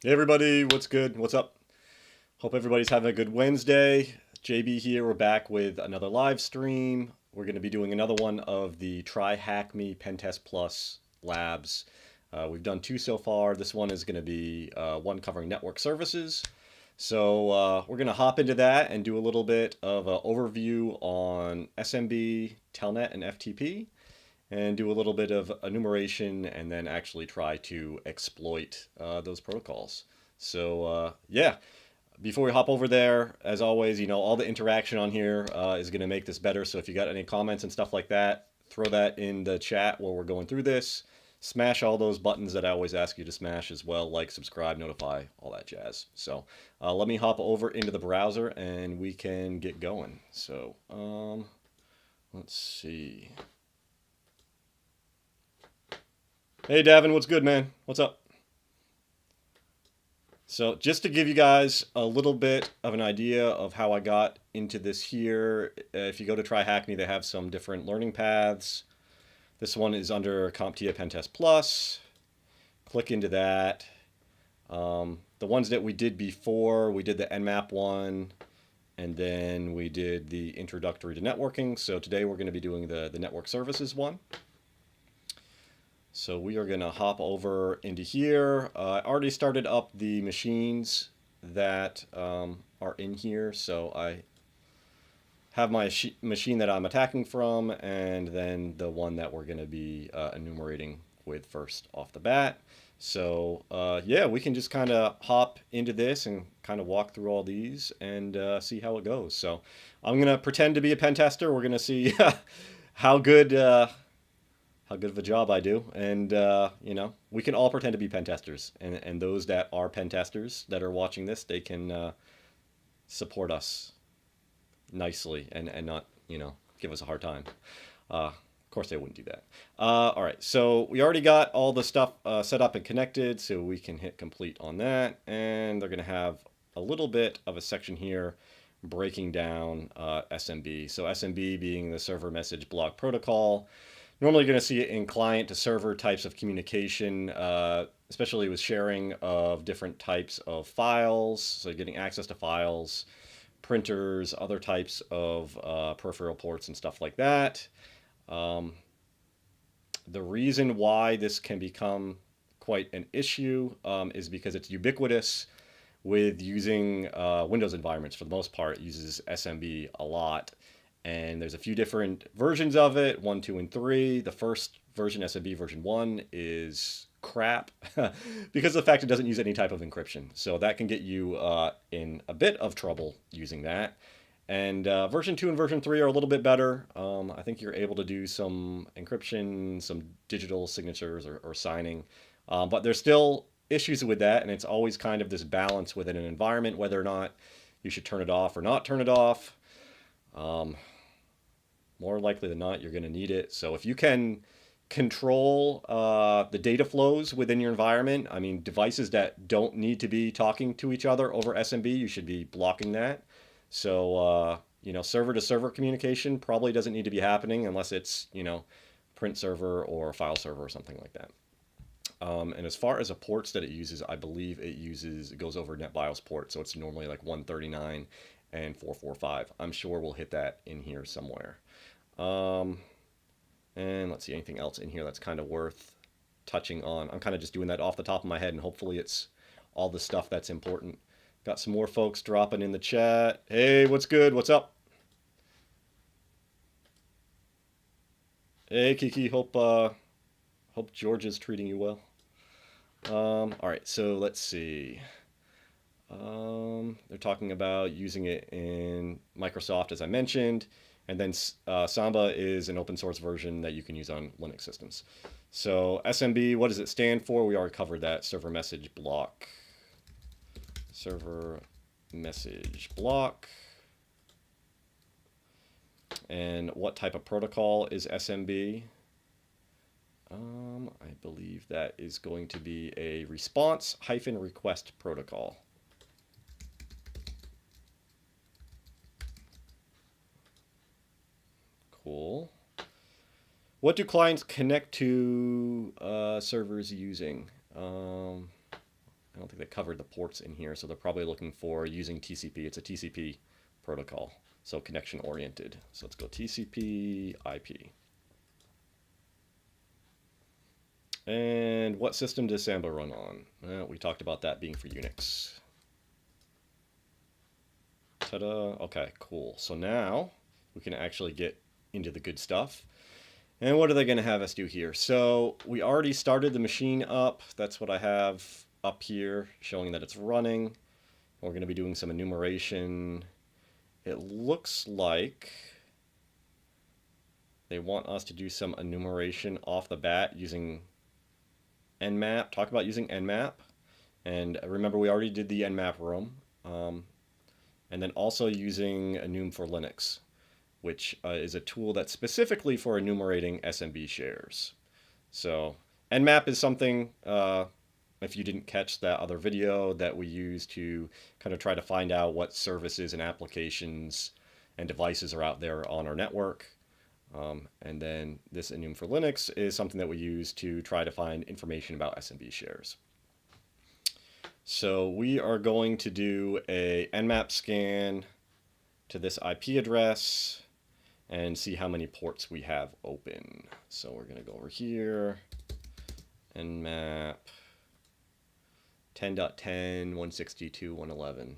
Hey everybody, what's good? What's up? Hope everybody's having a good Wednesday. JB here. We're back with another live stream. We're going to be doing another one of the TryHackMe Pentest Plus labs. We've done two so far. This one is going to be one covering network services. So we're going to hop into that and do a little bit of an overview on SMB, Telnet, and FTP, and do a little bit of enumeration and then actually try to exploit those protocols. So yeah, before we hop over there, as always, all the interaction on here is going to make this better. So if you got any comments and stuff like that, throw that in the chat while we're going through this. Smash all those buttons that I always ask you to smash as well, like, subscribe, notify, all that jazz. So let me hop over into the browser and we can get going. So let's see. Hey, Davin, what's good, man? What's up? So just to give you guys a little bit of an idea of how I got into this here, if you go to TryHackMe, they have some different learning paths. This one is under CompTIA Pentest Plus. Click into that. The ones that we did before, we did the Nmap one, and then we did the Introductory to Networking. So today we're going to be doing the Network Services one. So we are going to hop over into here. I already started up the machines that are in here. So I have my machine that I'm attacking from, and then the one that we're going to be enumerating with first off the bat. So yeah, we can just kind of hop into this and kind of walk through all these and see how it goes. So I'm going to pretend to be a pen tester. We're going to see how good of a job I do. And, we can all pretend to be pen testers. And those that are pen testers that are watching this, they can support us nicely and not, give us a hard time. Of course, they wouldn't do that. All right, so we already got all the stuff set up and connected, so we can hit complete on that. And they're going to have a little bit of a section here breaking down SMB. So SMB being the server message block protocol. Normally, you're going to see it in client to server types of communication, especially with sharing of different types of files. So getting access to files, printers, other types of peripheral ports and stuff like that. The reason why this can become quite an issue is because it's ubiquitous with using Windows environments. For the most part, it uses SMB a lot. And there's a few different versions of it, 1, 2, and 3. The first version, SMB version 1, is crap because of the fact it doesn't use any type of encryption. So that can get you in a bit of trouble using that. And version 2 and version 3 are a little bit better. I think you're able to do some encryption, some digital signatures or signing. But there's still issues with that, and it's always kind of this balance within an environment, whether or not you should turn it off or not turn it off. More likely than not, you're going to need it. So if you can control the data flows within your environment, I mean, devices that don't need to be talking to each other over SMB, you should be blocking that. So, server to server communication probably doesn't need to be happening unless it's, print server or file server or something like that. And as far as the ports that it uses, I believe it goes over NetBIOS port. So it's normally like 139 and 445. I'm sure we'll hit that in here somewhere. And let's see, anything else in here that's kind of worth touching on. I'm kind of just doing that off the top of my head, and hopefully it's all the stuff that's important. Got some more folks dropping in the chat. Hey, what's good? What's up? Hey, Kiki. Hope George is treating you well. All right, so let's see. They're talking about using it in Microsoft, as I mentioned. And then Samba is an open source version that you can use on Linux systems. So SMB, what does it stand for? We already covered that. Server message block. Server message block. And what type of protocol is SMB? I believe that is going to be a response-request protocol. Cool. What do clients connect to servers using? I don't think they covered the ports in here, so they're probably looking for using TCP. It's a TCP protocol, so connection oriented. So let's go TCP IP. And what system does Samba run on? We talked about that being for Unix. Ta-da. Okay, cool. So now we can actually get into the good stuff. And what are they going to have us do here? So we already started the machine up. That's what I have up here, showing that it's running. We're going to be doing some enumeration. It looks like they want us to do some enumeration off the bat using Nmap. Talk about using Nmap. And remember, we already did the Nmap room. And then also using enum for Linux, which is a tool that's specifically for enumerating SMB shares. So Nmap is something, if you didn't catch that other video, that we use to kind of try to find out what services and applications and devices are out there on our network. And then this enum for Linux is something that we use to try to find information about SMB shares. So we are going to do a Nmap scan to this IP address and see how many ports we have open. So we're going to go over here, Nmap 10.10, 162, 111.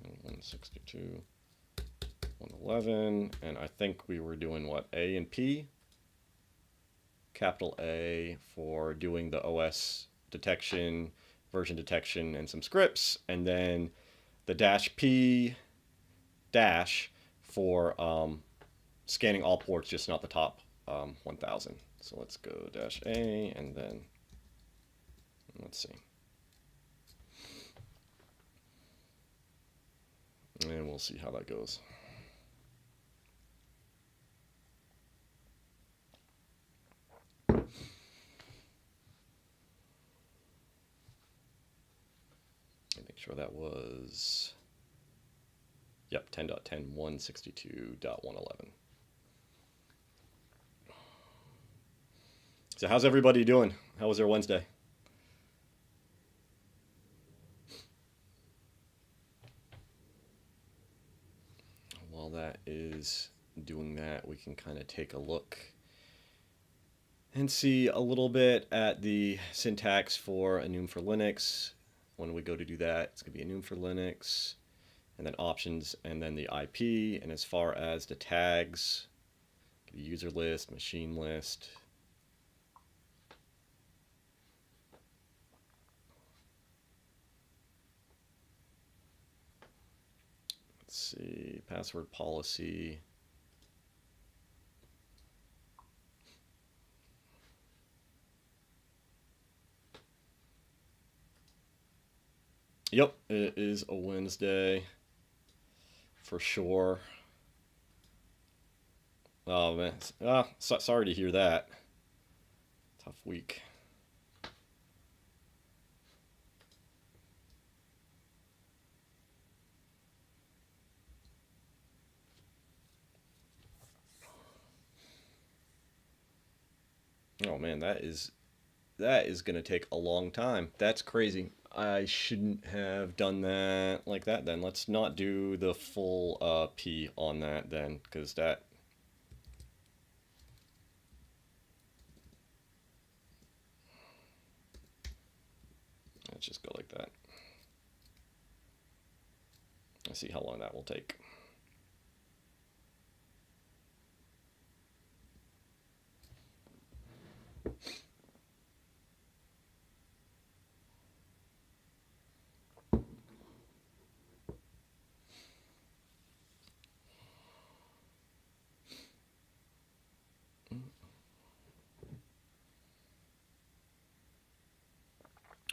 And 162, 111, and I think we were doing what, A and P? Capital A for doing the OS detection, version detection, and some scripts, and then the -P dash for scanning all ports, just not the top 1000. So let's go -A, and then let's see. And we'll see how that goes. Make sure that was, yep, 10.10, 162.111. So how's everybody doing? How was their Wednesday? While that is doing that, we can kind of take a look and see a little bit at the syntax for enum for Linux. When we go to do that, it's going to be enum for Linux, and then options, and then the IP. And as far as the tags, user list, machine list. Let's see, password policy. Yep, it is a Wednesday for sure. Oh man, sorry to hear that. Tough week. Oh man, that is going to take a long time. That's crazy. I shouldn't have done that like that then. Let's not do the full P on that then, because that... Let's just go like that. Let's see how long that will take.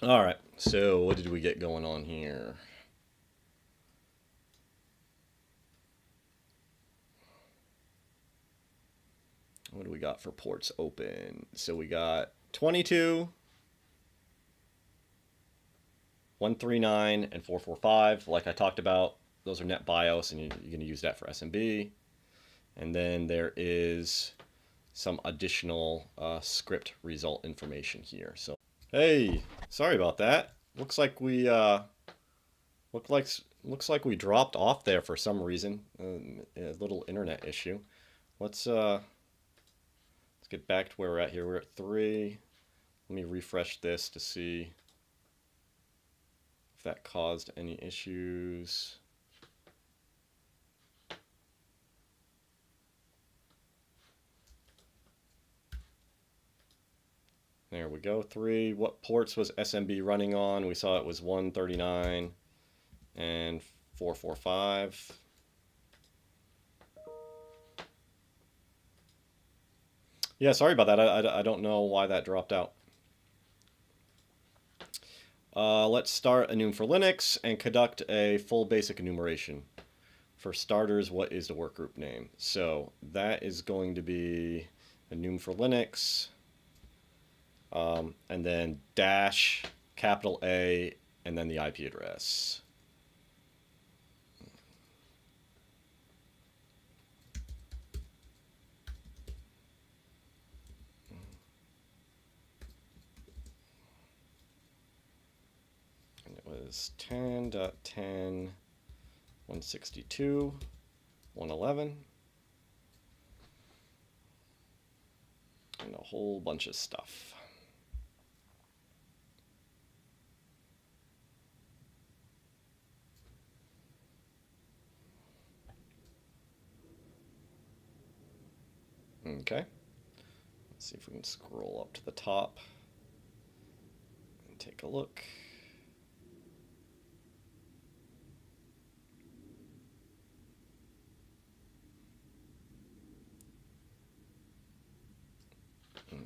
All right, so what did we get going on here? What do we got for ports open? So we got 22, 139, and 445. Like I talked about, those are net BIOS, and you're going to use that for SMB. And then there is some additional script result information here. So, hey, sorry about that. Looks like we looks like we dropped off there for some reason. A little internet issue. Let's get back to where we're at here. We're at 3. Let me refresh this to see if that caused any issues. There we go. 3. What ports was SMB running on? We saw it was 139 and 445. Yeah, sorry about that. I don't know why that dropped out. Let's start enum for Linux and conduct a full basic enumeration. For starters, what is the workgroup name? So that is going to be enum for Linux, and then dash, capital A, and then the IP address. And it was 10.10.162.111. And a whole bunch of stuff. Okay. Let's see if we can scroll up to the top and take a look.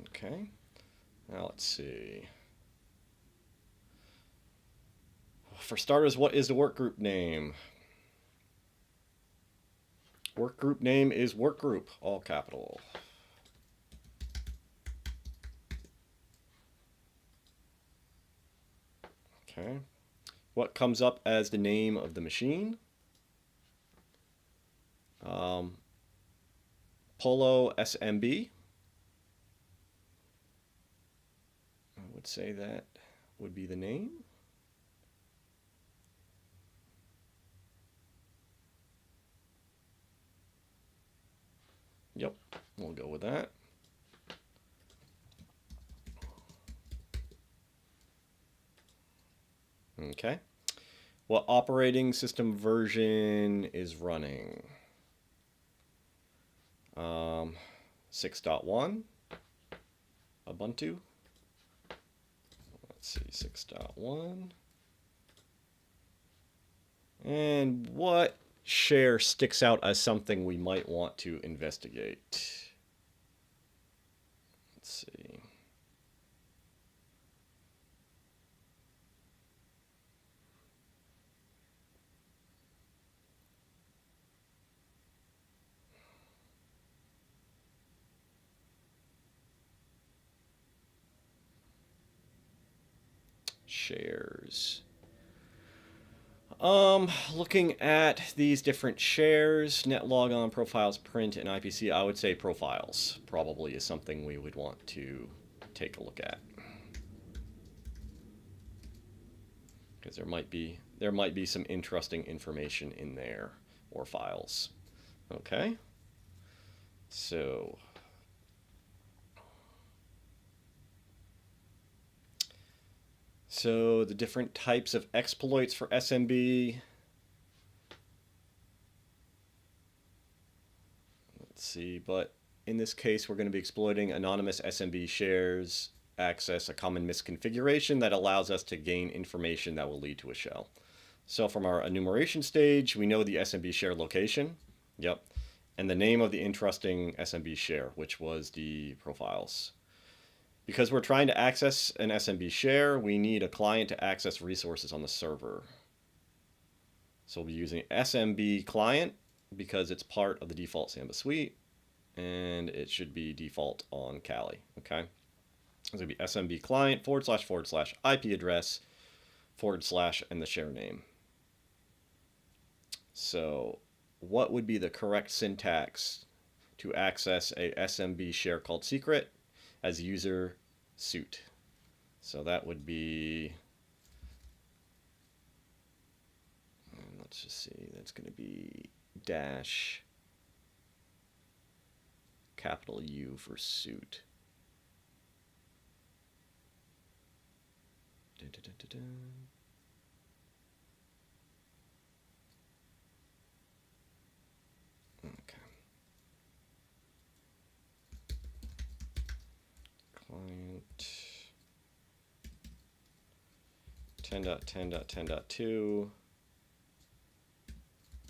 Okay. Now let's see. For starters, what is the workgroup name? Workgroup name is workgroup, all capital. Okay. What comes up as the name of the machine? Polo SMB. I would say that would be the name. Yep, we'll go with that. Okay. What operating system version is running? 6.1 Ubuntu. Let's see, 6.1. And what share sticks out as something we might want to investigate? Let's see. Shares. Looking at these different shares, net logon, profiles, print, and IPC, I would say profiles probably is something we would want to take a look at. Because there might be some interesting information in there, or files. Okay. So the different types of exploits for SMB. Let's see, but in this case, we're going to be exploiting anonymous SMB shares access a common misconfiguration that allows us to gain information that will lead to a shell. So from our enumeration stage, we know the SMB share location. Yep. And the name of the interesting SMB share, which was the profiles. Because we're trying to access an SMB share, we need a client to access resources on the server. So we'll be using SMB client because it's part of the default Samba suite, and it should be default on Kali. Okay, it's going to be SMB client // IP address / and the share name. So what would be the correct syntax to access a SMB share called secret as user suit. So that would be, let's just see, that's going to be dash capital U for suit. Okay. Client 10.10.10.2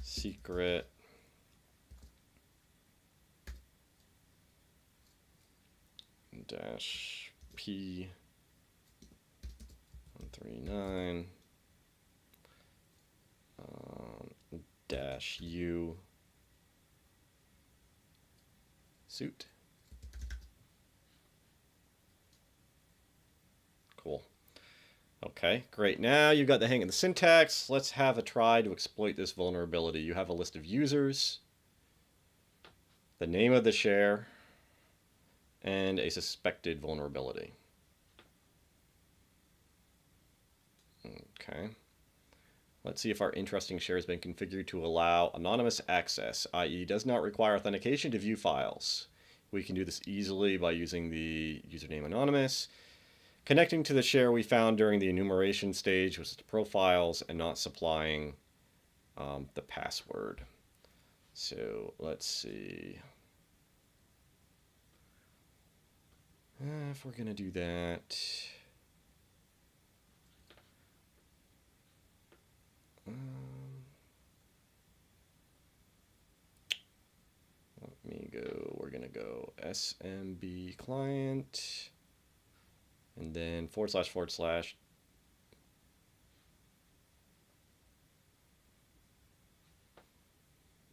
secret dash P 139 dash U suit. Cool. Okay, great. Now you've got the hang of the syntax. Let's have a try to exploit this vulnerability. You have a list of users, the name of the share, and a suspected vulnerability. Okay. Let's see if our interesting share has been configured to allow anonymous access, i.e. does not require authentication to view files. We can do this easily by using the username anonymous, connecting to the share we found during the enumeration stage, which is the profiles, and not supplying the password. So let's see. If we're going to do that, let me go, we're going to go SMB client, and then //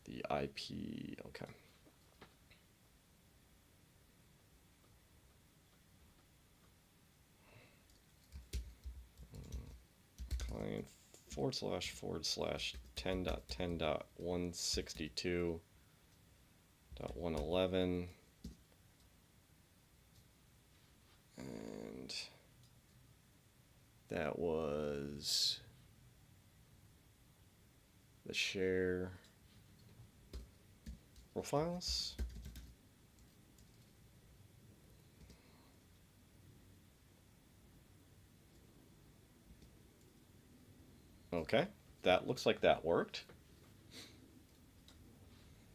the IP, okay. Client // 10.10.162.111, and that was the share profiles. Okay, that looks like that worked.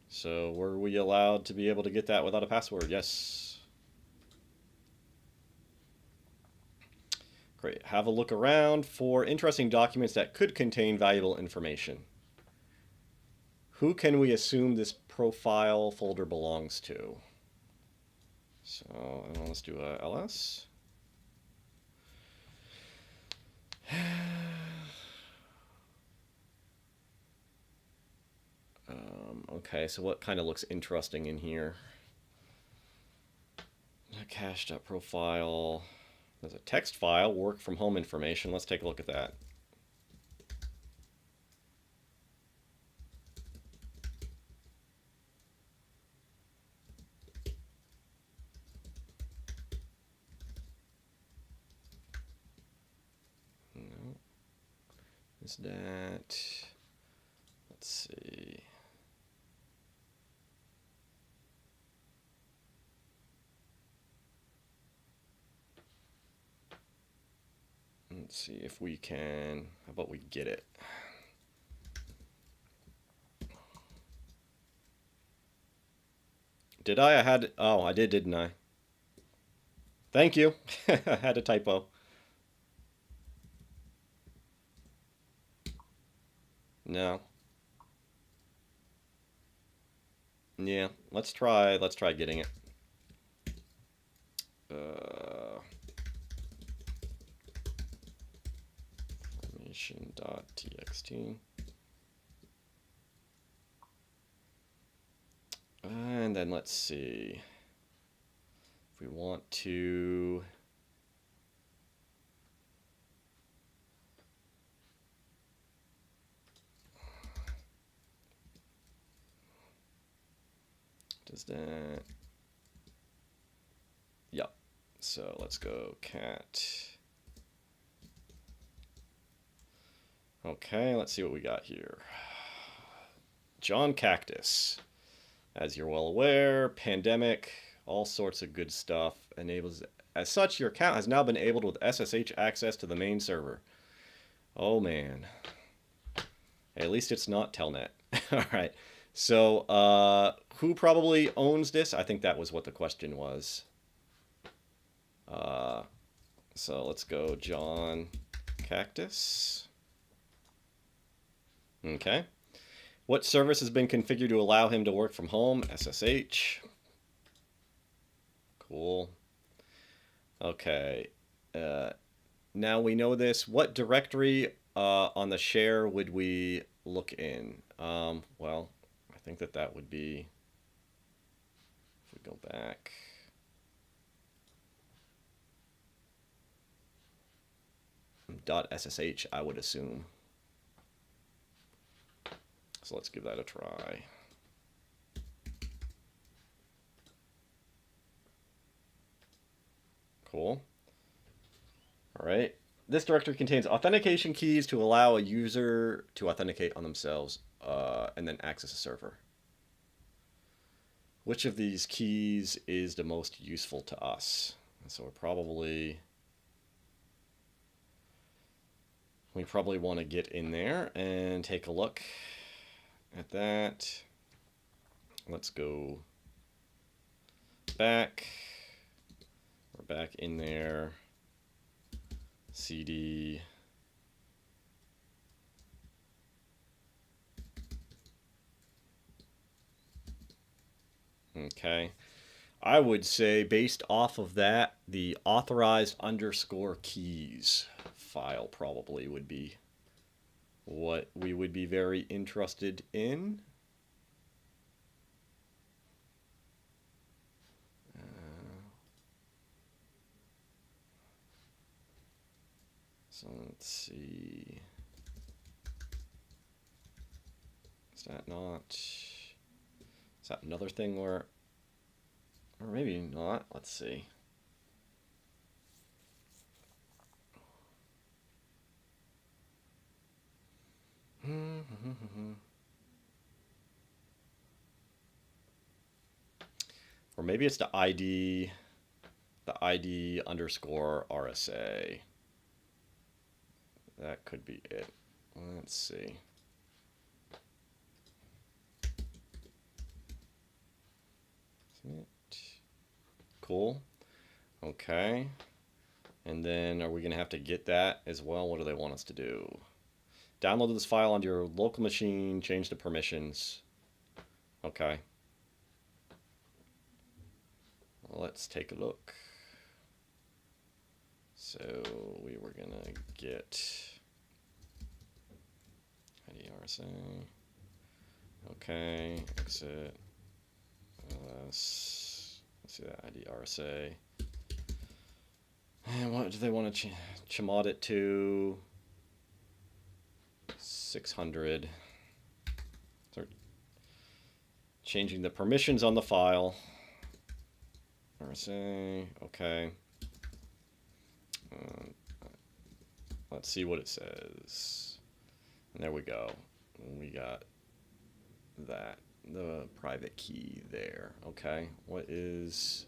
So were we allowed to be able to get that without a password? Yes. Great. Have a look around for interesting documents that could contain valuable information. Who can we assume this profile folder belongs to? So let's do a ls. Okay, so what kind of looks interesting in here? Cache.profile. There's a text file, work from home information. Let's take a look at that. No. Is that? Let's see. Let's see if we can, how about we get it? Did I? I did, didn't I? Thank you. I had a typo. No. Yeah, let's try getting it. Formation.txt. And then let's see if we want to Does that? Yep. So let's go cat. Okay, let's see what we got here. John Cactus. As you're well aware, pandemic, all sorts of good stuff enables. As such, your account has now been enabled with SSH access to the main server. Oh man. Hey, at least it's not Telnet. All right. So, who probably owns this? I think that was what the question was. So let's go John Cactus. Okay. What service has been configured to allow him to work from home? SSH. Cool. Okay. Now we know this. What directory on the share would we look in? Well, I think that would be, if we go back, .ssh, I would assume. So let's give that a try. Cool. All right. This directory contains authentication keys to allow a user to authenticate on themselves and then access a server. Which of these keys is the most useful to us? And so we probably want to get in there and take a look at that. Let's go back. We're back in there. CD. Okay. I would say based off of that, the authorized underscore keys file probably would be what we would be very interested in. So let's see. Is that not? Is that another thing where, or maybe not? Let's see. Or maybe it's the ID underscore RSA. That could be it. Let's see. Cool. Okay. And then are we going to have to get that as well? What do they want us to do? Download this file onto your local machine, change the permissions. Okay. Well, let's take a look. So we were going to get ID RSA. Okay, exit. Let's see that ID RSA. And what do they want to chmod it to? 600. Start changing the permissions on the file. RSA, okay. Let's see what it says. And there we go. We got that. The private key there. Okay. What is...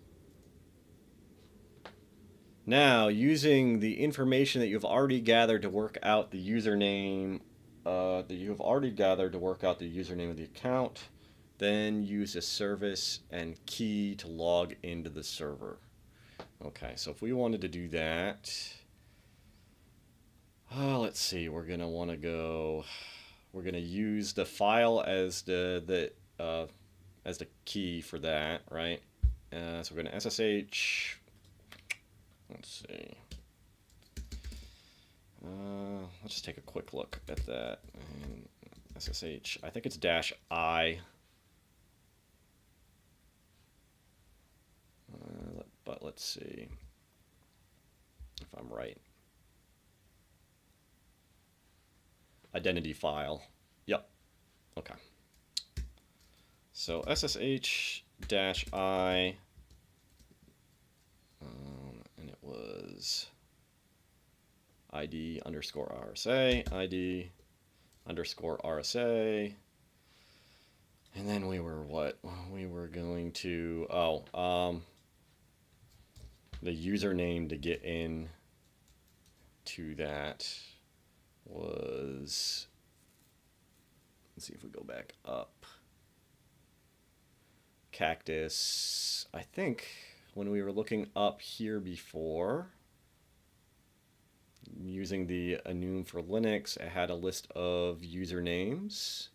Now, using the information that you've already gathered to work out the username, of the account, then use a service and key to log into the server. Okay, so if we wanted to do that, let's see, we're gonna want to go. We're gonna use the file as the key for that, right? So we're gonna SSH. Let's see. Let's just take a quick look at that. And SSH. I think it's -I. But let's see if I'm right. Identity file. Yep. Okay. So SSH dash I, and it was ID underscore RSA, ID underscore RSA. And then we were what? We were going to, the username to get in to that was, let's see if we go back up. Cactus. I think when we were looking up here before, using the enum for Linux, it had a list of usernames.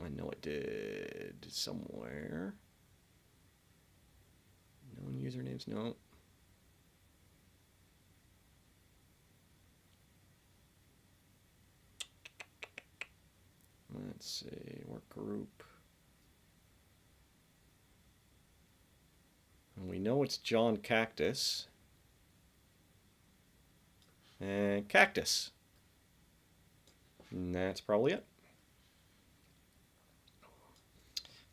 I know it did somewhere. Known usernames, no. Let's see, work group. And we know it's John Cactus. And Cactus. And that's probably it.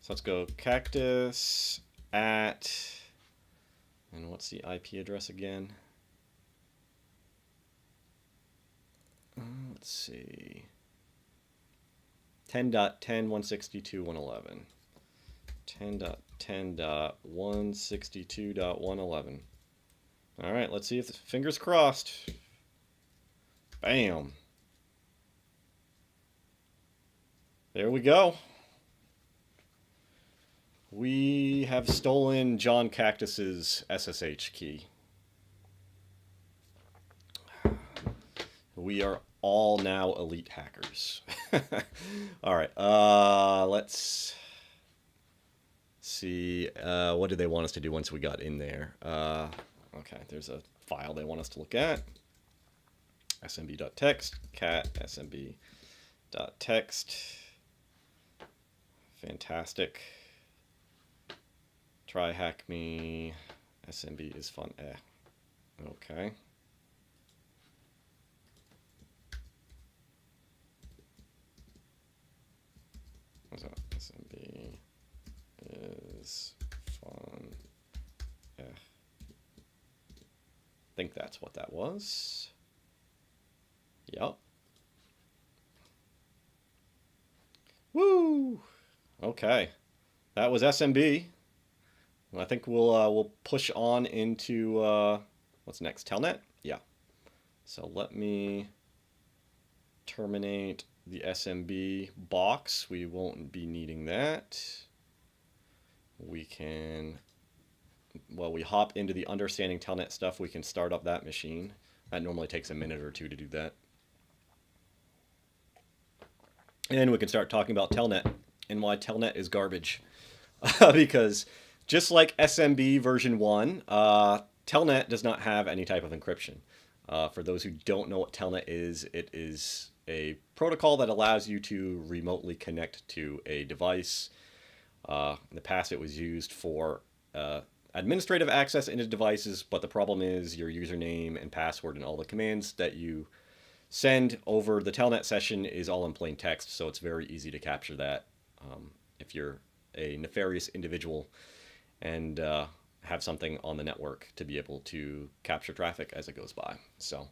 So let's go cactus at, and what's the IP address again? Let's see. 10.10.162.111. 10.10.162.111. All right, let's see if, fingers crossed. Bam. There we go. We have stolen John Cactus's SSH key. We are all now elite hackers. All right, let's see. What did they want us to do once we got in there? Okay, there's a file they want us to look at. smb.txt, cat smb.txt. Fantastic. TryHackMe, SMB is fun. Okay. What's that? SMB is fun. I think that's what that was. Yep. Woo! Okay. That was SMB. I think we'll push on into what's next? Telnet? Yeah. So let me terminate the SMB box. We won't be needing that. We can, well, we hop into the understanding Telnet stuff. We can start up that machine. That normally takes a minute or two to do that. And we can start talking about Telnet and why Telnet is garbage. Because just like SMB version 1, Telnet does not have any type of encryption. For those who don't know what Telnet is, it is a protocol that allows you to remotely connect to a device. In the past, it was used for administrative access into devices, but the problem is your username and password and all the commands that you send over the Telnet session is all in plain text, so it's very easy to capture that if you're a nefarious individual and have something on the network to be able to capture traffic as it goes by. So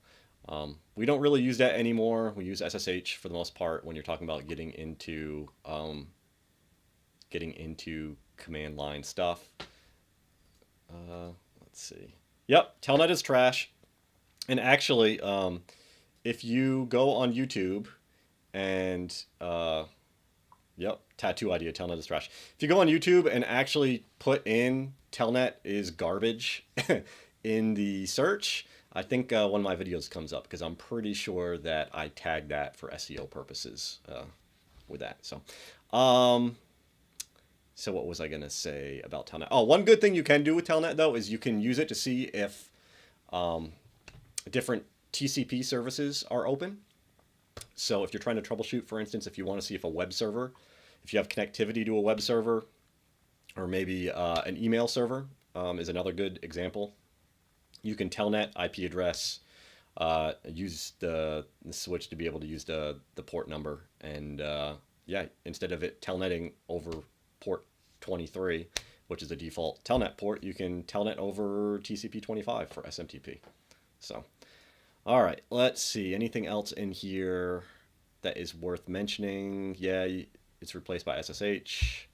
we don't really use that anymore. We use SSH for the most part when you're talking about getting into command line stuff. Let's see. Yep, Telnet is trash. And actually, if you go on YouTube and yep, tattoo idea, Telnet is trash. If you go on YouTube and actually put in Telnet is garbage in the search, I think one of my videos comes up because I'm pretty sure that I tagged that for SEO purposes with that. So, so what was I going to say about Telnet? Oh, one good thing you can do with Telnet, though, is you can use it to see if different TCP services are open. So if you're trying to troubleshoot, for instance, if you want to see if a web server, if you have connectivity to a web server, or maybe an email server is another good example. You can telnet IP address use the switch to be able to use the port number. And yeah, instead of it telnetting over port 23, which is the default telnet port, you can telnet over TCP25 for SMTP. So, all right, let's see. Anything else in here that is worth mentioning? Yeah, it's replaced by SSH.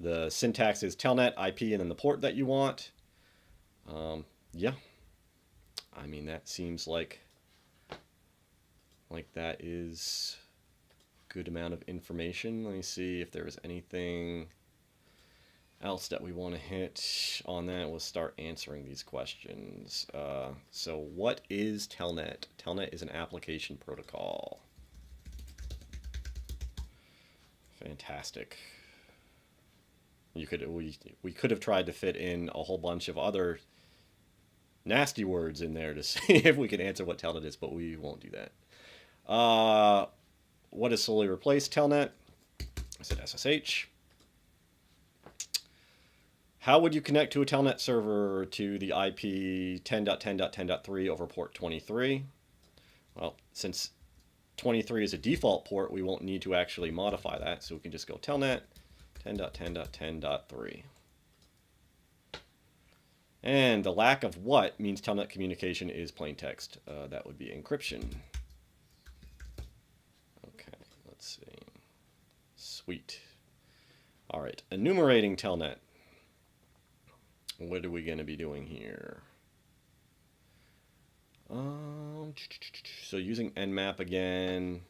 The syntax is telnet, IP, and then the port that you want. Yeah, I mean, that seems like that is a good amount of information. Let me see if there was anything else that we want to hit on that. We'll start answering these questions. So what is Telnet? Telnet is an application protocol. Fantastic. We could have tried to fit in a whole bunch of other nasty words in there to see if we can answer what Telnet is, but we won't do that. What has solely replaced Telnet? I said SSH. How would you connect to a Telnet server to the IP 10.10.10.3 over port 23? Well, since 23 is a default port, we won't need to actually modify that, so we can just go Telnet 10.10.10.3. And the lack of what means Telnet communication is plain text. That would be encryption. Okay, let's see. Sweet. All right, enumerating Telnet. What are we going to be doing here? So using Nmap again.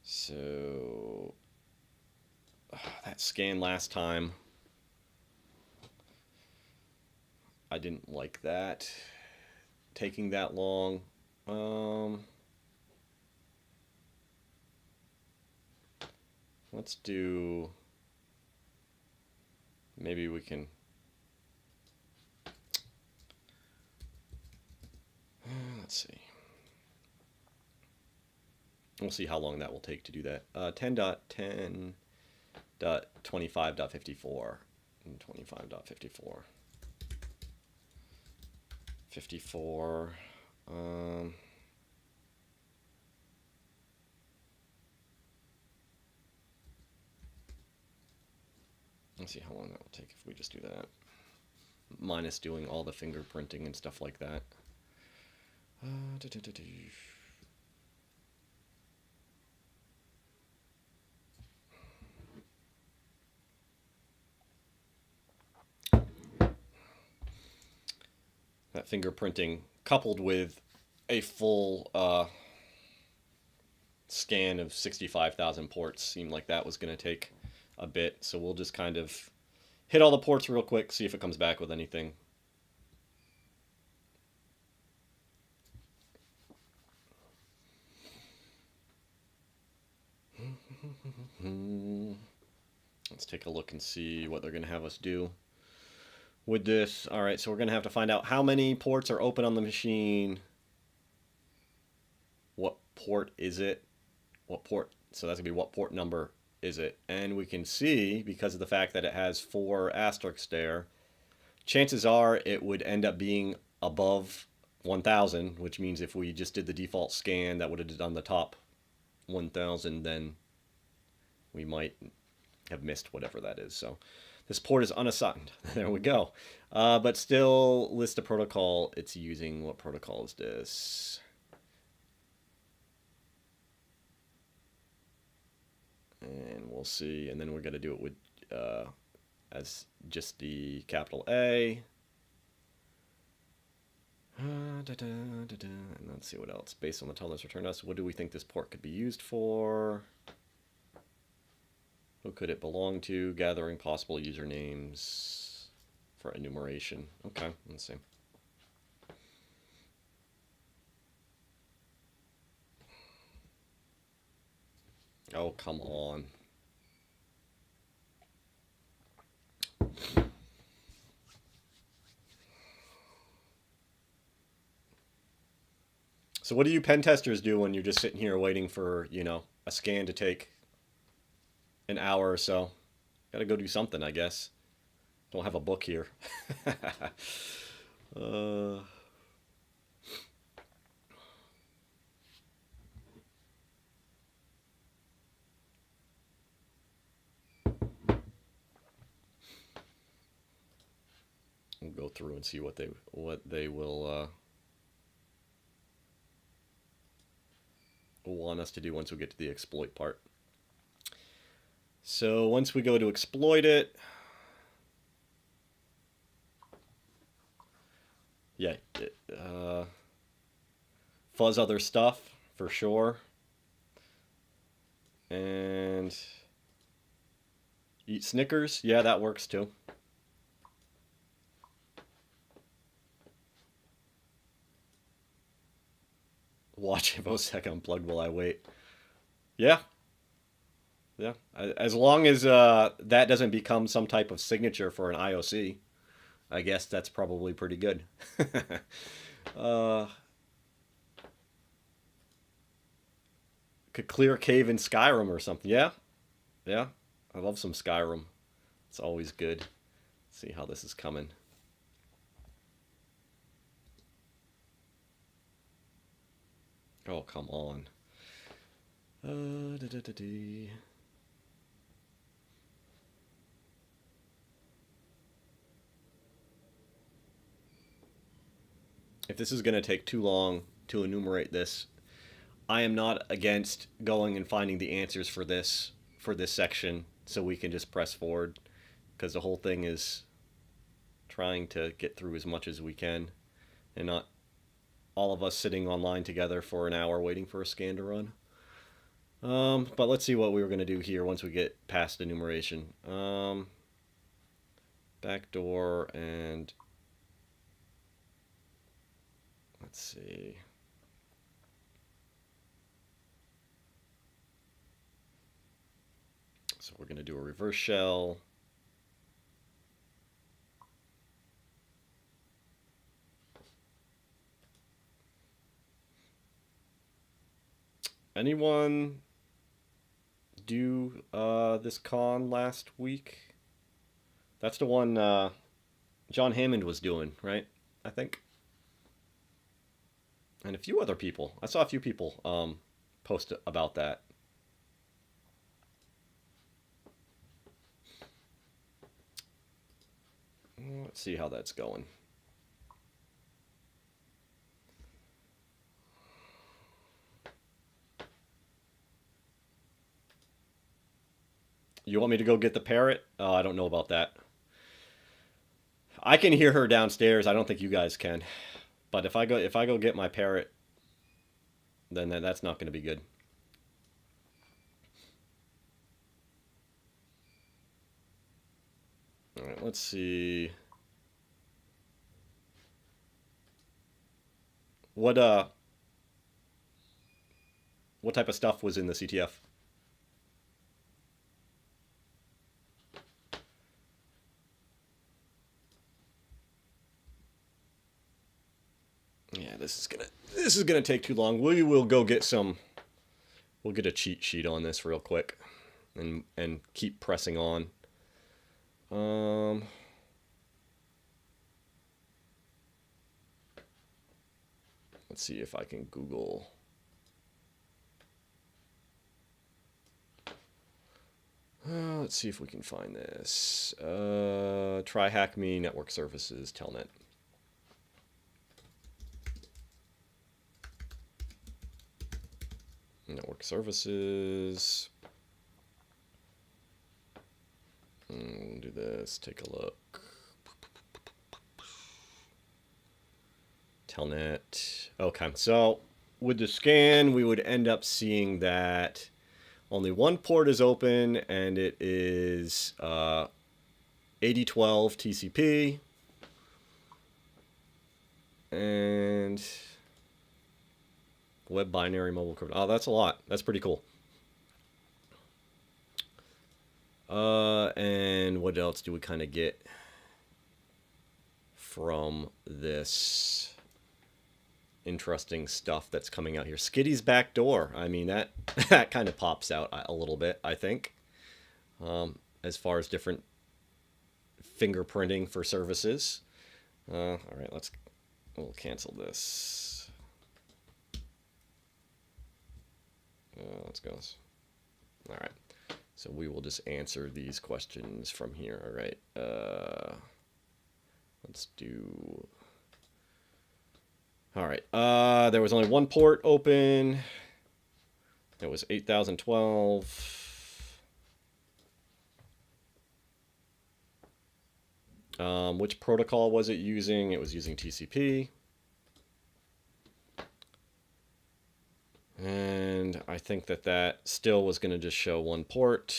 So that scan last time, I didn't like that taking that long. Let's do, maybe we can, let's see. We'll see how long that will take to do that. 10.10.25.54 and 25.54. 54. Let's see how long that will take if we just do that. Minus doing all the fingerprinting and stuff like that. That fingerprinting coupled with a full scan of 65,000 ports seemed like that was going to take a bit. So we'll just kind of hit all the ports real quick, see if it comes back with anything. Let's take a look and see what they're going to have us do with this. All right, so we're going to have to find out how many ports are open on the machine. What port is it? What port? So that's going to be what port number is it? And we can see, because of the fact that it has 4 asterisks there, chances are it would end up being above 1,000, which means if we just did the default scan that would have done the top 1,000, then we might have missed whatever that is. So this port is unassigned. There we go. But still list a protocol it's using. What protocol is this? And we'll see. And then we're going to do it with as just the capital A. And let's see what else. Based on the telnet's returned us, what do we think this port could be used for? Who could it belong to? Gathering possible usernames for enumeration. Okay, let's see. Oh, come on. So what do you pen testers do when you're just sitting here waiting for, you know, a scan to take an hour or so? Gotta go do something, I guess. Don't have a book here. uh, we'll go through and see what they will want us to do once we get to the exploit part. So once we go to exploit it, yeah, fuzz other stuff for sure, and eat Snickers. Yeah, that works too. Watch InfoSec unplugged while I wait. Yeah. Yeah. As long as that doesn't become some type of signature for an IOC, I guess that's probably pretty good. Could clear a cave in Skyrim or something. Yeah. Yeah. I love some Skyrim. It's always good. Let's see how this is coming. Oh, come on. If this is going to take too long to enumerate this, I am not against going and finding the answers for this section so we can just press forward, because the whole thing is trying to get through as much as we can and not all of us sitting online together for an hour waiting for a scan to run. But let's see what we were going to do here once we get past enumeration. Backdoor, and let's see. So we're going to do a reverse shell. Anyone do this con last week? That's the one John Hammond was doing, right? I think. And a few other people. I saw a few people post about that. Let's see how that's going. You want me to go get the parrot? I don't know about that. I can hear her downstairs. I don't think you guys can. But if I go get my parrot, then that's not going to be good. All right, let's see. What type of stuff was in the CTF? Yeah, this is gonna take too long. We will go get some. We'll get a cheat sheet on this real quick, and keep pressing on. Let's see if I can Google. Let's see if we can find this. TryHackMe Network Services, Telnet. Network services. Do this. Take a look. Telnet. Okay, so with the scan, we would end up seeing that only one port is open, and it is 8012 TCP. And web binary mobile crypto. Oh, that's a lot. That's pretty cool. And what else do we kind of get from this interesting stuff that's coming out here. Skitty's backdoor. I mean, that that kind of pops out a little bit, I think, as far as different fingerprinting for services. All right, we'll cancel this. Let's go. All right. So we will just answer these questions from here. All right. Let's do. All right. There was only one port open. It was 8012. Which protocol was it using? It was using TCP. And I think that still was going to just show one port.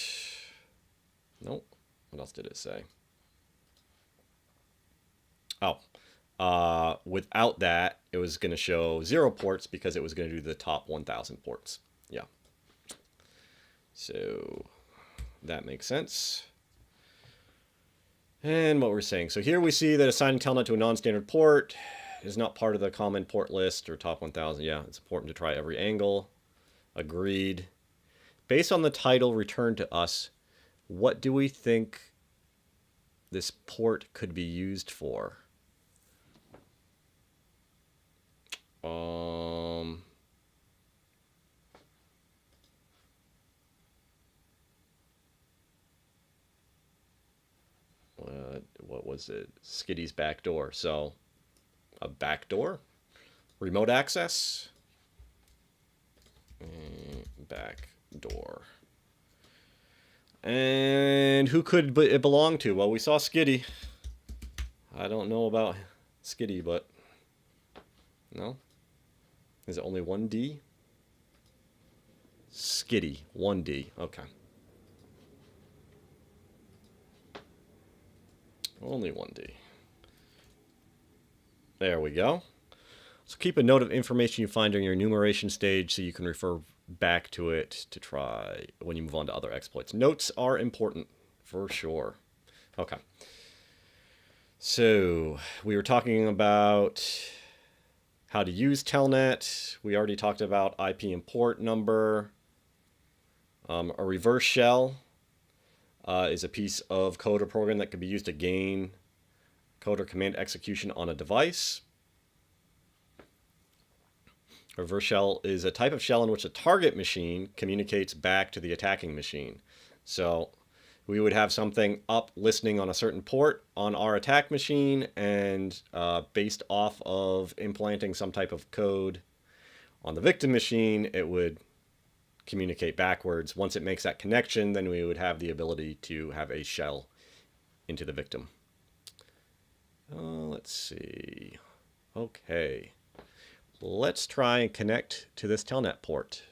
Nope. What else did it say? Oh, without that, it was going to show 0 ports because it was going to do the top 1,000 ports. Yeah. So that makes sense. And what we're saying. So here we see that assigning Telnet to a non-standard port is not part of the common port list or top 1,000. Yeah, it's important to try every angle. Agreed. Based on the title returned to us, what do we think this port could be used for? What was it? Skitty's backdoor. So a backdoor, remote access, backdoor. And who could it belong to? Well, we saw Skitty. I don't know about Skitty, but no. Is it only 1D? Skitty, 1D. Okay. Only 1D. There we go. So keep a note of information you find during your enumeration stage so you can refer back to it to try when you move on to other exploits. Notes are important, for sure. Okay. So we were talking about how to use Telnet. We already talked about IP and port number. A reverse shell is a piece of code or program that can be used to gain code or command execution on a device. A reverse shell is a type of shell in which a target machine communicates back to the attacking machine. So we would have something up listening on a certain port on our attack machine, and based off of implanting some type of code on the victim machine, it would communicate backwards. Once it makes that connection, then we would have the ability to have a shell into the victim. Let's see. Okay. Let's try and connect to this Telnet port.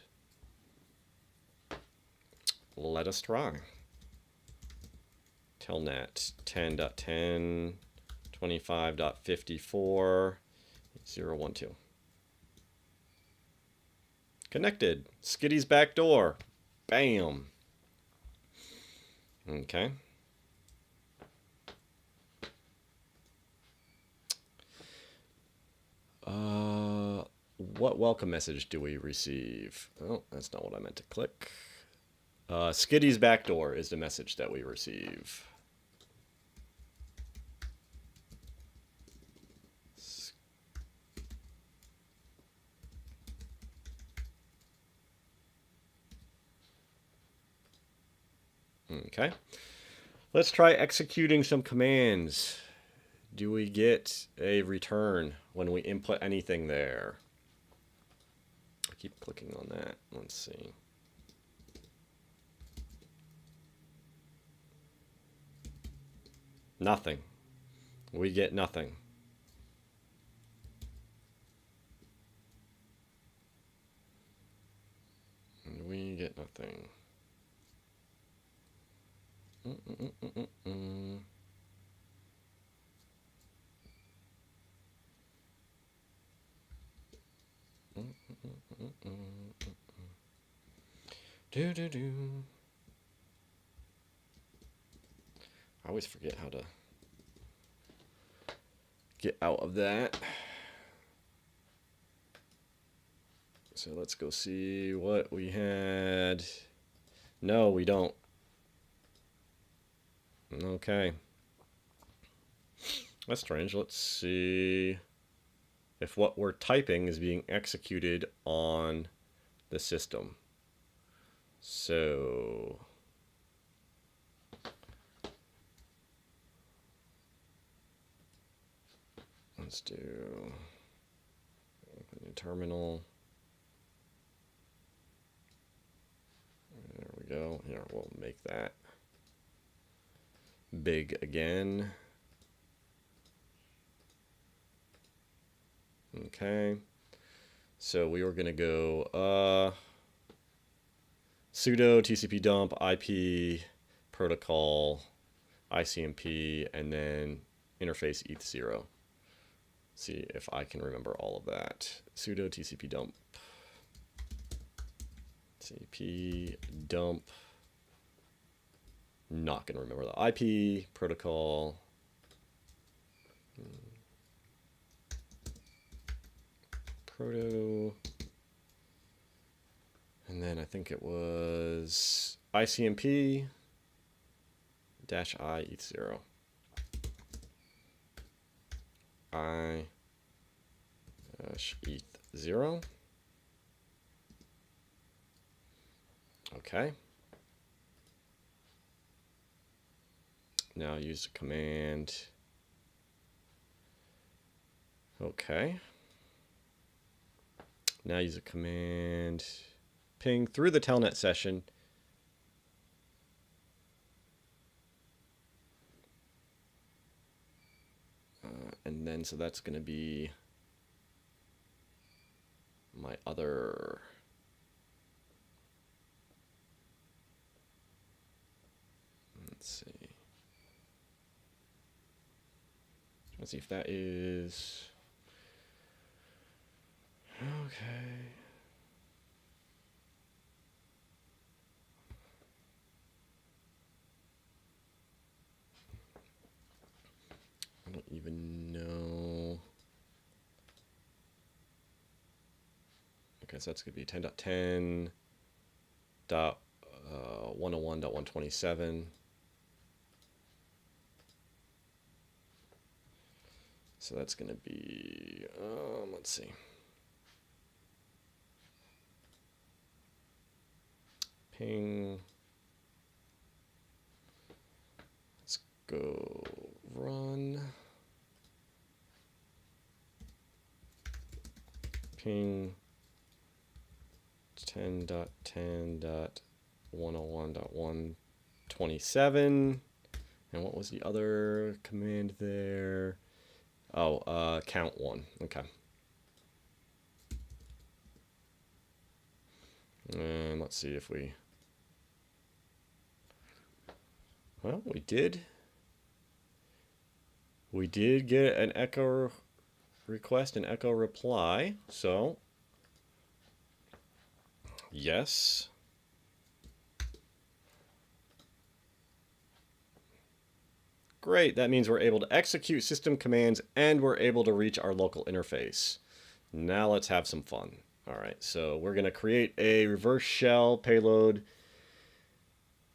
Let us try. Telnet 10.10, 25.54, 0.12. Connected. Skitty's backdoor. Bam. Okay. What welcome message do we receive? Oh, that's not what I meant to click. Skitty's backdoor is the message that we receive. Okay. Let's try executing some commands. Do we get a return when we input anything there? I keep clicking on that. Let's see. Nothing. We get nothing. We get nothing. I always forget how to get out of that. So let's go see what we had. No, we don't. Okay. That's strange. Let's see if what we're typing is being executed on the system. So let's do open the terminal. There we go. Here, we'll make that big again. Okay. So we were going to go sudo TCP dump IP protocol ICMP and then interface eth0. See if I can remember all of that. Sudo TCP dump TCP dump. Not going to remember the IP protocol. Proto. And then I think it was ICMP -I eth0. I eth0. Okay. Now use the command. Okay. Now use a command ping through the telnet session. And then, so that's going to be my other. Let's see. Let's see if that is. Okay. I don't even know. Okay, so that's going to be 10.10.101.127. So that's going to be, let's see. Ping. Let's go run. Ping 10.10.101.127. And what was the other command there? Oh, count 1. Okay. And let's see if we. Well, we did. We did get an echo request, an echo reply. So, yes. Great. That means we're able to execute system commands and we're able to reach our local interface. Now let's have some fun. All right. So we're going to create a reverse shell payload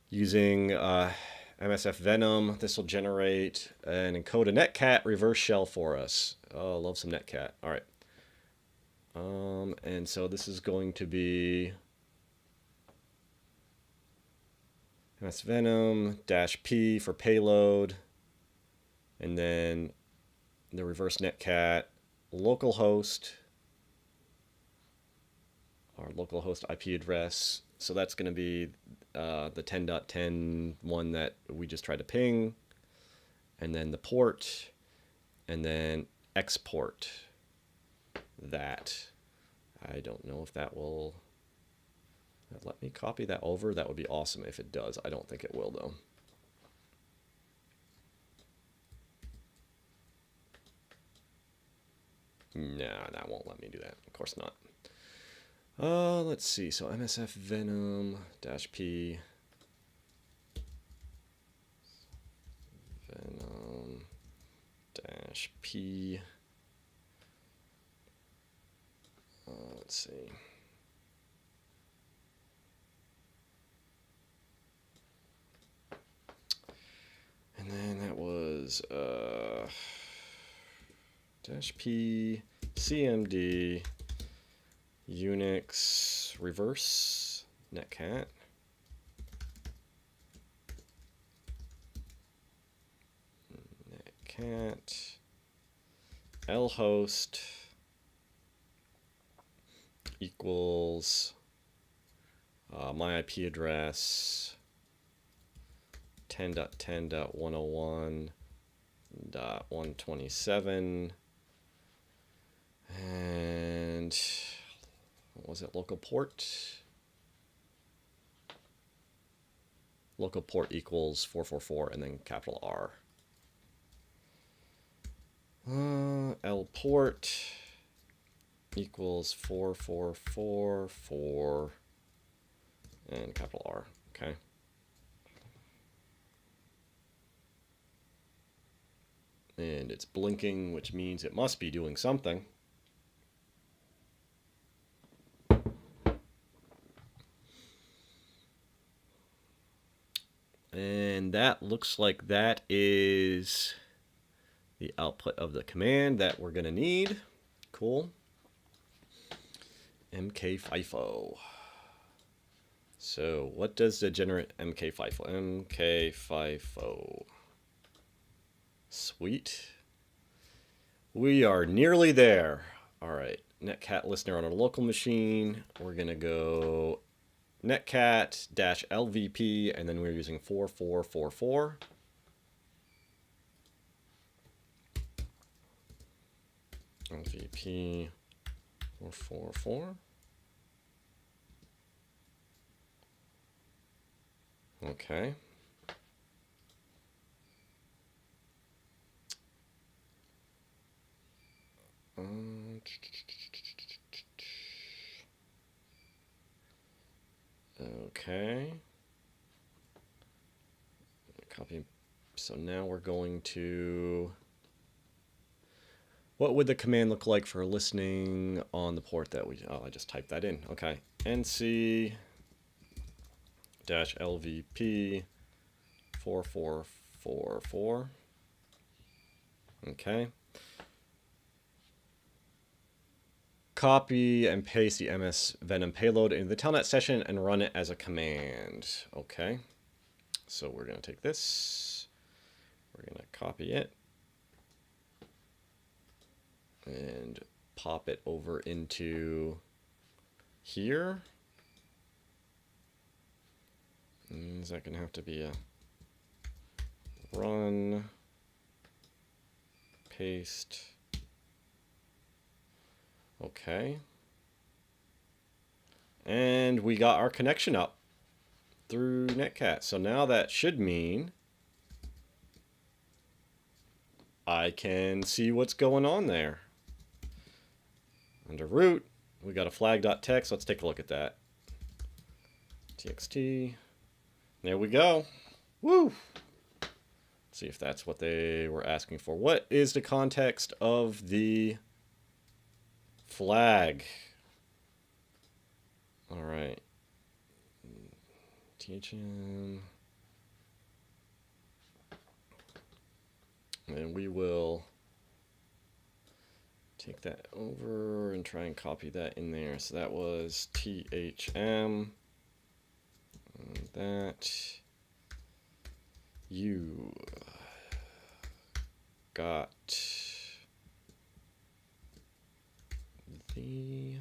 using MSF Venom. This will generate and encode a netcat reverse shell for us. Oh, love some netcat. All right. And so this is going to be MS Venom -P for payload, and then the reverse netcat localhost, our localhost IP address. So that's going to be the 10.10 one that we just tried to ping, and then the port, and then export that. I don't know if that will let me copy that over. That would be awesome if it does. I don't think it will, though. Nah, that won't let me do that. Of course not. Let's see. So MSF Venom -P Venom -P. Let's see. is -p cmd Unix reverse netcat. Netcat lhost equals my IP address 10.10.101.127 and what was it, local port? Local port equals 444 and then capital R. L port equals 4444 and capital R. Okay. And it's blinking, which means it must be doing something. And that looks like that is the output of the command that we're going to need. Cool. mkfifo. So what does the generate mkfifo? mkfifo. Sweet. We are nearly there. All right. Netcat listener on our local machine. We're going to go netcat-lvp, and then we're using 4444. LVP 444. Okay. Okay. Copy. So now we're going to... What would the command look like for listening on the port that we... Oh, I just typed that in. Okay. NC-LVP 4444. Okay. Copy and paste the MS Venom payload into the Telnet session and run it as a command. Okay. So we're going to take this. We're going to copy it. And pop it over into here. Is that going to have to be a run, paste. Okay. And we got our connection up through Netcat. So now that should mean I can see what's going on there. Under root, we got a flag.txt. Let's take a look at that. TXT. There we go. Woo! Let's see if that's what they were asking for. What is the context of the flag? All right. THM. And we will take that over and try and copy that in there. So that was THM. And that you got the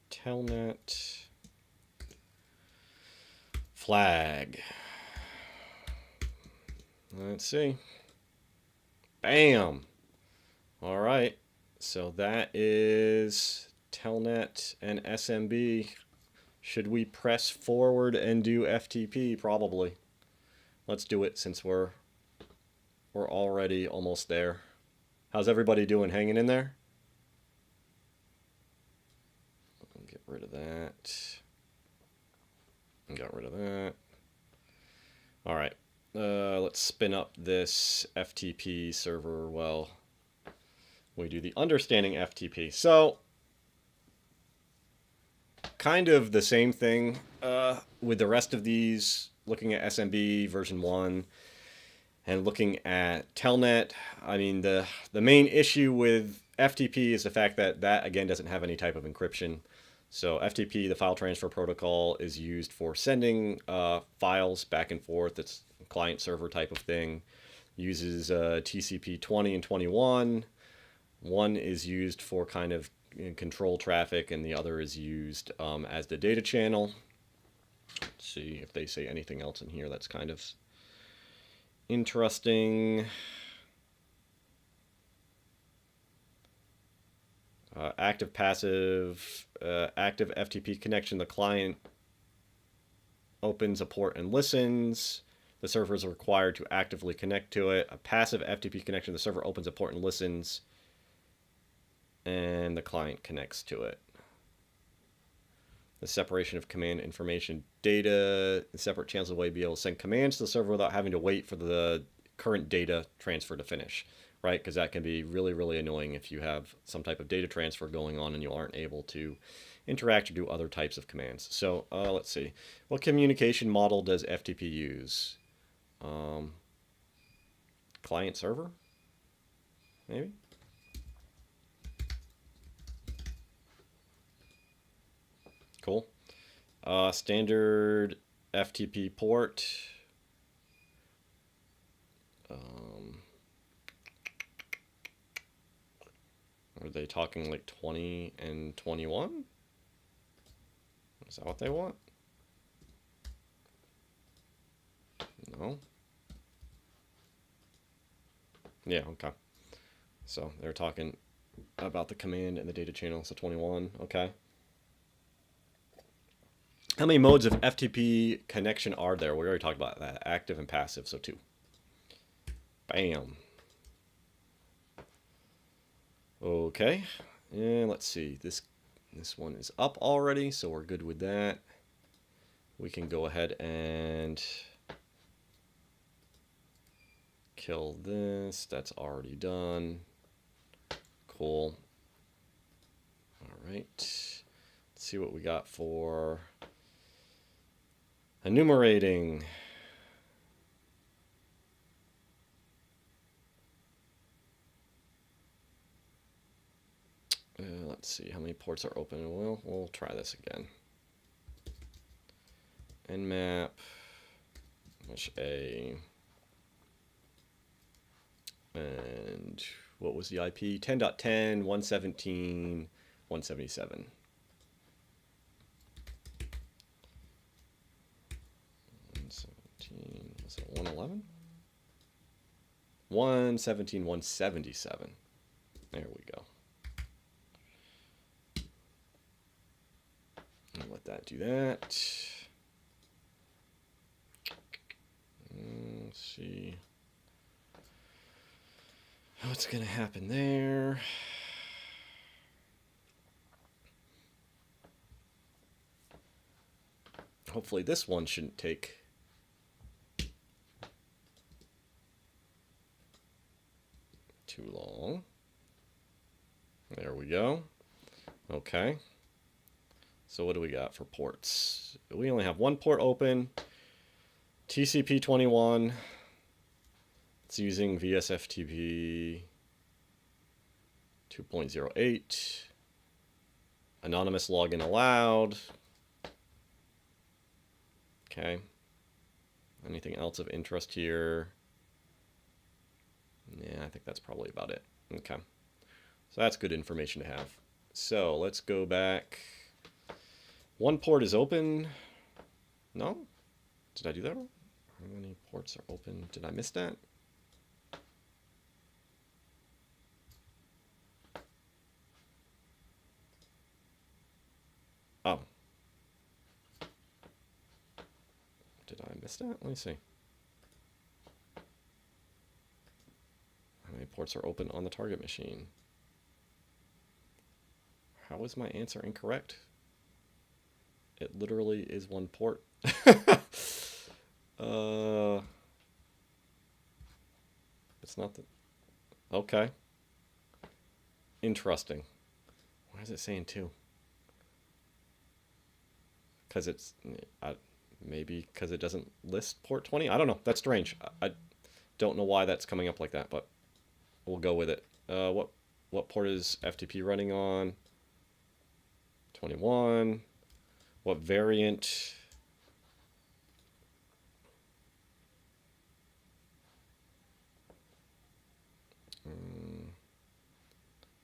Telnet flag. Let's see. Bam. All right. So that is Telnet and SMB. Should we press forward and do FTP? Probably. Let's do it since we're already almost there. How's everybody doing? Hanging in there? Get rid of that. Got rid of that. All right. Let's spin up this FTP server while we do the understanding FTP. So, kind of the same thing with the rest of these looking at SMB version 1 and looking at Telnet, I mean, the main issue with FTP is the fact that again, doesn't have any type of encryption. So FTP, the file transfer protocol, is used for sending files back and forth. It's a client-server type of thing. Uses TCP 20 and 21. One is used for kind of control traffic, and the other is used as the data channel. Let's see if they say anything else in here that's kind of interesting. Active passive, active FTP connection. The client opens a port and listens. The server is required to actively connect to it. A passive FTP connection. The server opens a port and listens, and the client connects to it. The separation of command information data. The separate channels of the way to be able to send commands to the server without having to wait for the current data transfer to finish. Right, because that can be really, really annoying if you have some type of data transfer going on and you aren't able to interact or do other types of commands. So let's see. What communication model does FTP use? Client server? Maybe? Cool. Standard FTP port. Are they talking like 20 and 21? Is that what they want? No. Yeah, okay. So they're talking about the command and the data channel, so 21, okay. How many modes of FTP connection are there? We already talked about that. Active and passive, so 2. Bam. Okay, and let's see. This one is up already, so we're good with that. We can go ahead and kill this. That's already done. Cool. All right. Let's see what we got for enumerating. Let's see how many ports are open. We'll try this again. Nmap, A, and what was the IP? 10.10, 117, 177. Was it 111? 117, 177. There we go. I'll let that do that. Let's see what's going to happen there. Hopefully this one shouldn't take too long. There we go. Okay. So what do we got for ports? We only have one port open. TCP 21. It's using VSFTP 2.08. Anonymous login allowed. Okay. Anything else of interest here? Yeah, I think that's probably about it. Okay. So that's good information to have. So let's go back. One port is open. No? Did I do that wrong? How many ports are open? Did I miss that? Oh. Did I miss that? Let me see. How many ports are open on the target machine? How is my answer incorrect? It literally is one port. It's not the... Okay. Interesting. Why is it saying 2? Because it's... Maybe because it doesn't list port 20. I don't know. That's strange. I don't know why that's coming up like that, but we'll go with it. What port is FTP running on? 21. What variant?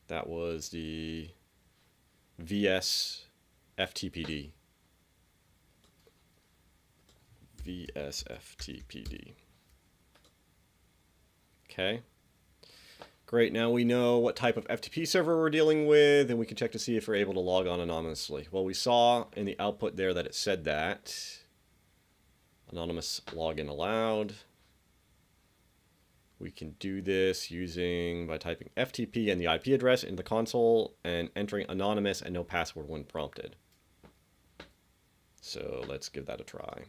That was the VS FTPD. VS FTPD. Okay. Great, now we know what type of FTP server we're dealing with, and we can check to see if we're able to log on anonymously. Well, we saw in the output there that it said that. Anonymous login allowed. We can do this by typing FTP and the IP address in the console and entering anonymous and no password when prompted. So let's give that a try.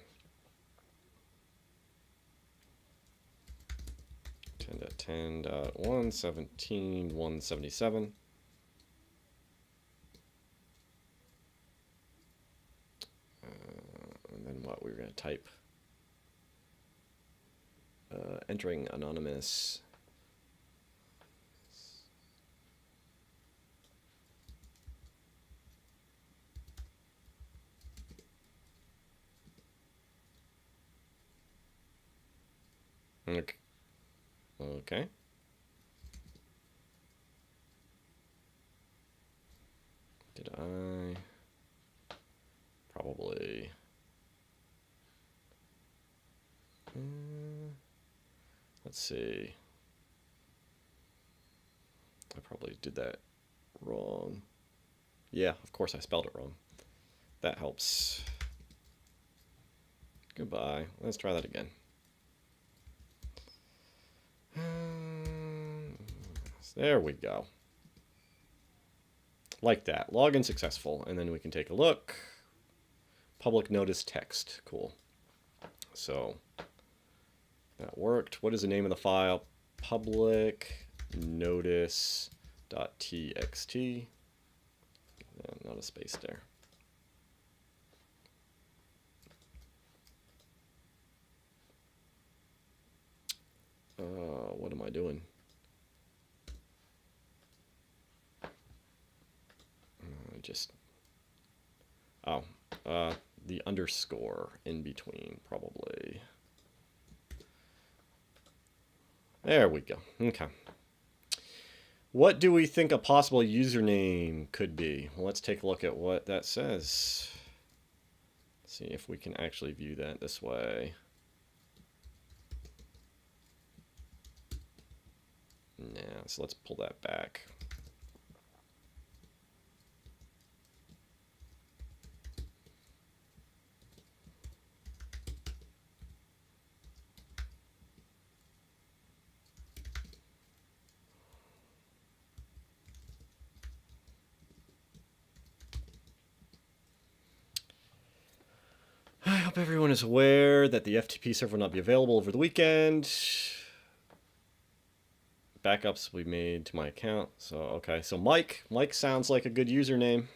10.10.117.177. And then what we're going to type. Entering anonymous. Okay. Did I? Probably. Let's see. I probably did that wrong. Yeah, of course I spelled it wrong. That helps. Goodbye. Let's try that again. There we go. Like that. Login successful. And then we can take a look. Public notice text. Cool. So that worked. What is the name of the file? Public notice.txt. Not a space there. What am I doing? The underscore in between, probably. There we go. Okay. What do we think a possible username could be? Well, let's take a look at what that says. See if we can actually view that this way. Yeah, so let's pull that back. I hope everyone is aware that the FTP server will not be available over the weekend. Backups will be made to my account. So, okay. So Mike sounds like a good username.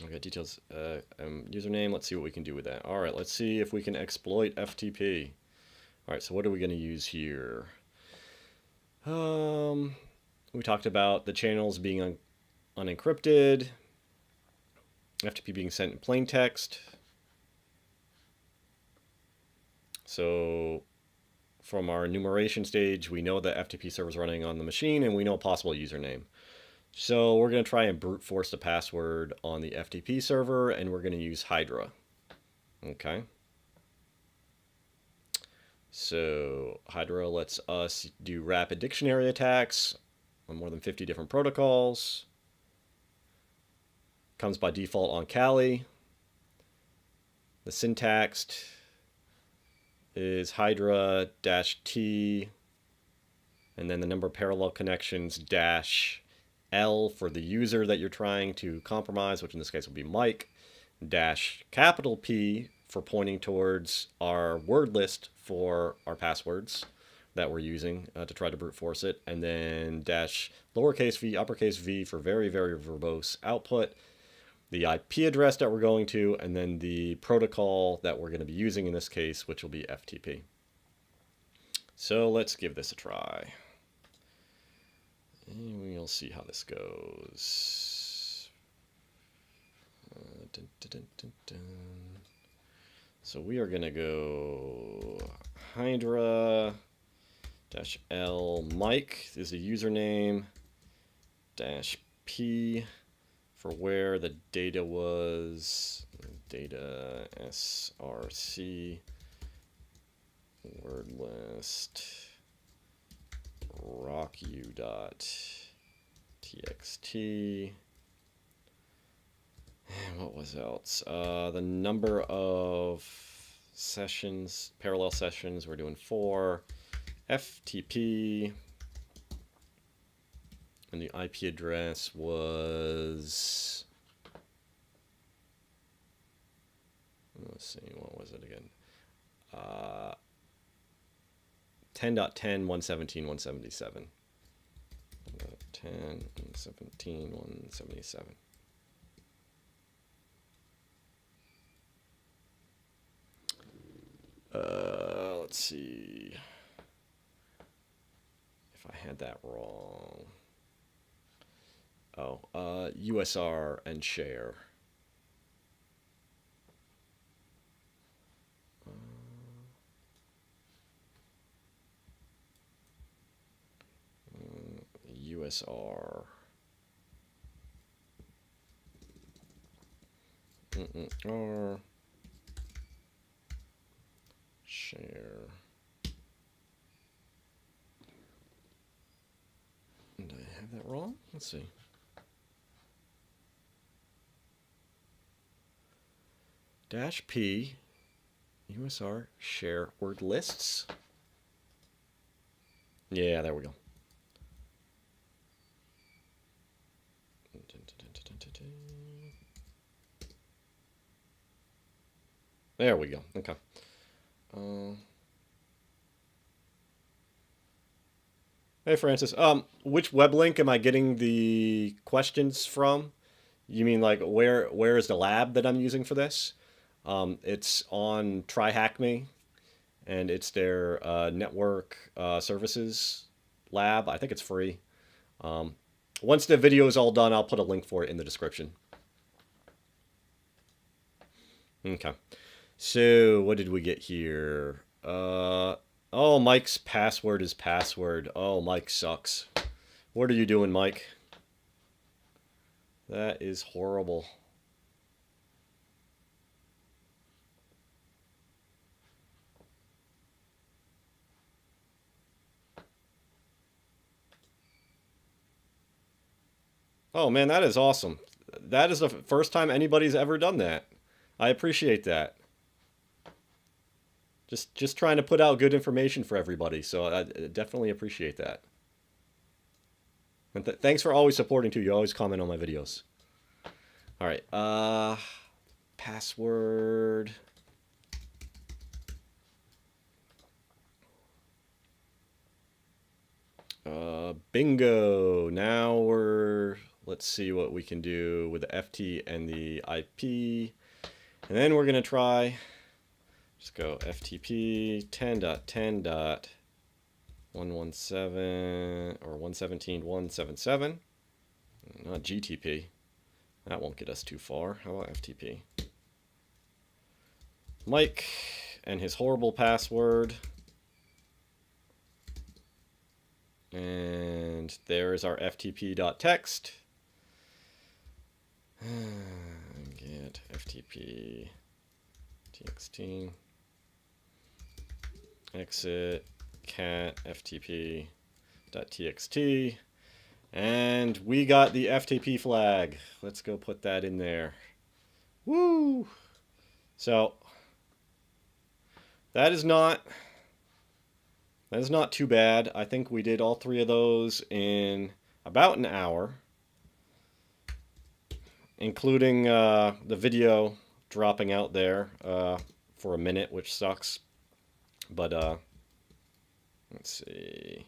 Okay, details. Username. Let's see what we can do with that. All right, let's see if we can exploit FTP. All right, so what are we going to use here? We talked about the channels being unencrypted. FTP being sent in plain text. So from our enumeration stage, we know the FTP server is running on the machine, and we know a possible username. So we're going to try and brute force the password on the FTP server, and we're going to use Hydra. Okay. So Hydra lets us do rapid dictionary attacks on more than 50 different protocols. Comes by default on Kali. The syntax is Hydra-T, and then the number of parallel connections -L for the user that you're trying to compromise, which in this case will be Mike, -P for pointing towards our word list for our passwords that we're using to try to brute force it, and then -lowercase v, uppercase V for very, very verbose output. the IP address that we're going to, and then the protocol that we're going to be using in this case, which will be FTP. So let's give this a try. And we'll see how this goes. Dun, dun, dun, dun. So we are going to go Hydra -L Mike is the username, -P for where the data was, data src, word list, rocku.txt, and what was else? The number of sessions, parallel sessions, we're doing 4, FTP, and the IP address was, let's see, what was it again? 10.10.117.177. 10.17.177. Let's see if I had that wrong. Oh, USR and share. USR. R. Share. Did I have that wrong? Let's see. -P USR share word lists. Yeah, there we go. There we go. Okay. Hey, Francis. Which web link am I getting the questions from? You mean like where is the lab that I'm using for this? It's on TryHackMe, and it's their network services lab. I think it's free. Once the video is all done, I'll put a link for it in the description. Okay. So what did we get here? Oh, Mike's password is password. Oh, Mike sucks. What are you doing, Mike? That is horrible. Oh man, that is awesome. That is the first time anybody's ever done that. I appreciate that. Just trying to put out good information for everybody, so I definitely appreciate that. And thanks for always supporting too. You always comment on my videos. All right, password. Bingo. Now let's see what we can do with the FT and the IP. And then we're going to try, just go FTP 10.10.117 or 117.177. Not GTP. That won't get us too far. How about FTP? Mike and his horrible password. And there is our FTP.txt. Get FTP txt. Exit cat FTP.txt. And we got the FTP flag. Let's go put that in there. Woo! So that is not too bad. I think we did all 3 of those in about an hour, including the video dropping out there for a minute, which sucks. But let's see.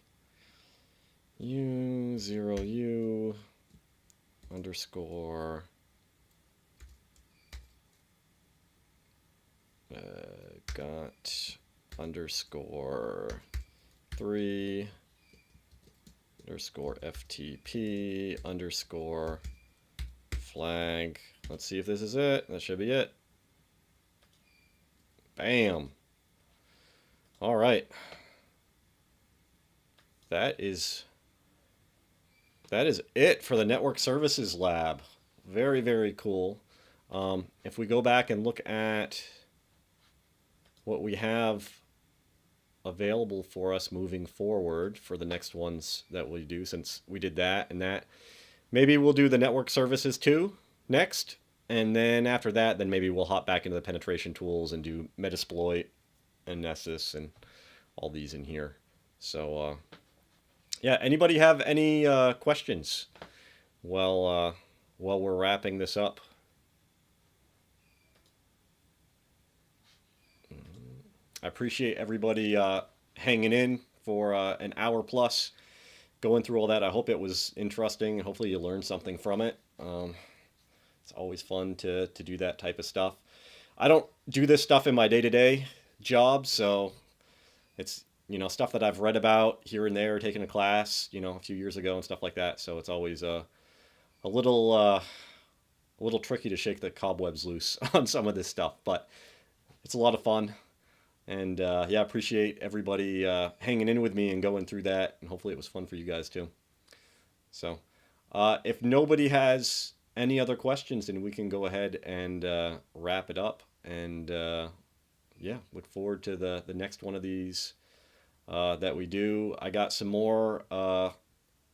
U0U _ underscore 3 underscore FTP underscore flag. Let's see if this is it. That should be it. Bam. All right. That is it for the Network Services Lab. Very, very cool. If we go back and look at what we have available for us moving forward for the next ones that we do, since we did that and that, maybe we'll do the network services too next. And then after that, then maybe we'll hop back into the penetration tools and do Metasploit and Nessus and all these in here. So, yeah, anybody have any questions while we're wrapping this up? I appreciate everybody hanging in for an hour plus going through all that. I hope it was interesting. Hopefully you learned something from it. It's always fun to do that type of stuff. I don't do this stuff in my day-to-day job, so it's, you know, stuff that I've read about here and there, taken a class, you know, a few years ago and stuff like that. So it's always a little tricky to shake the cobwebs loose on some of this stuff, but it's a lot of fun. And yeah, appreciate everybody hanging in with me and going through that. And hopefully it was fun for you guys too. So if nobody has any other questions, then we can go ahead and wrap it up. And yeah, look forward to the next one of these that we do. I got some more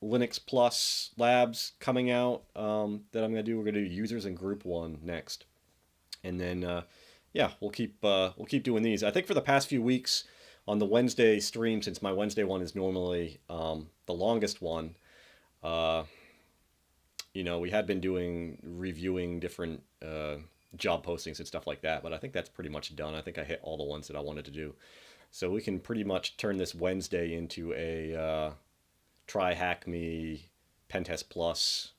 Linux Plus labs coming out that I'm going to do. We're going to do users and group one next. And then yeah, we'll keep doing these. I think for the past few weeks on the Wednesday stream, since my Wednesday one is normally the longest one, you know, we had been reviewing different job postings and stuff like that, but I think that's pretty much done. I think I hit all the ones that I wanted to do. So we can pretty much turn this Wednesday into a TryHackMe Pentest Plus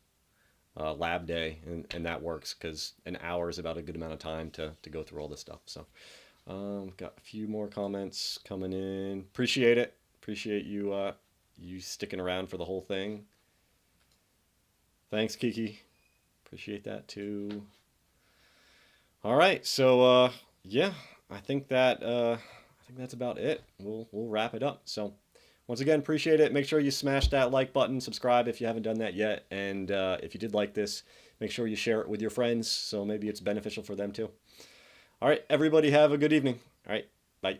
lab day, and that works because an hour is about a good amount of time to go through all this stuff. So got a few more comments coming in. Appreciate it. Appreciate you sticking around for the whole thing. Thanks, Kiki. Appreciate that too. All right, so yeah, I think that's about it. We'll wrap it up. So once again, appreciate it. Make sure you smash that like button, subscribe if you haven't done that yet, and if you did like this, make sure you share it with your friends so maybe it's beneficial for them too. All right, everybody have a good evening. All right, bye.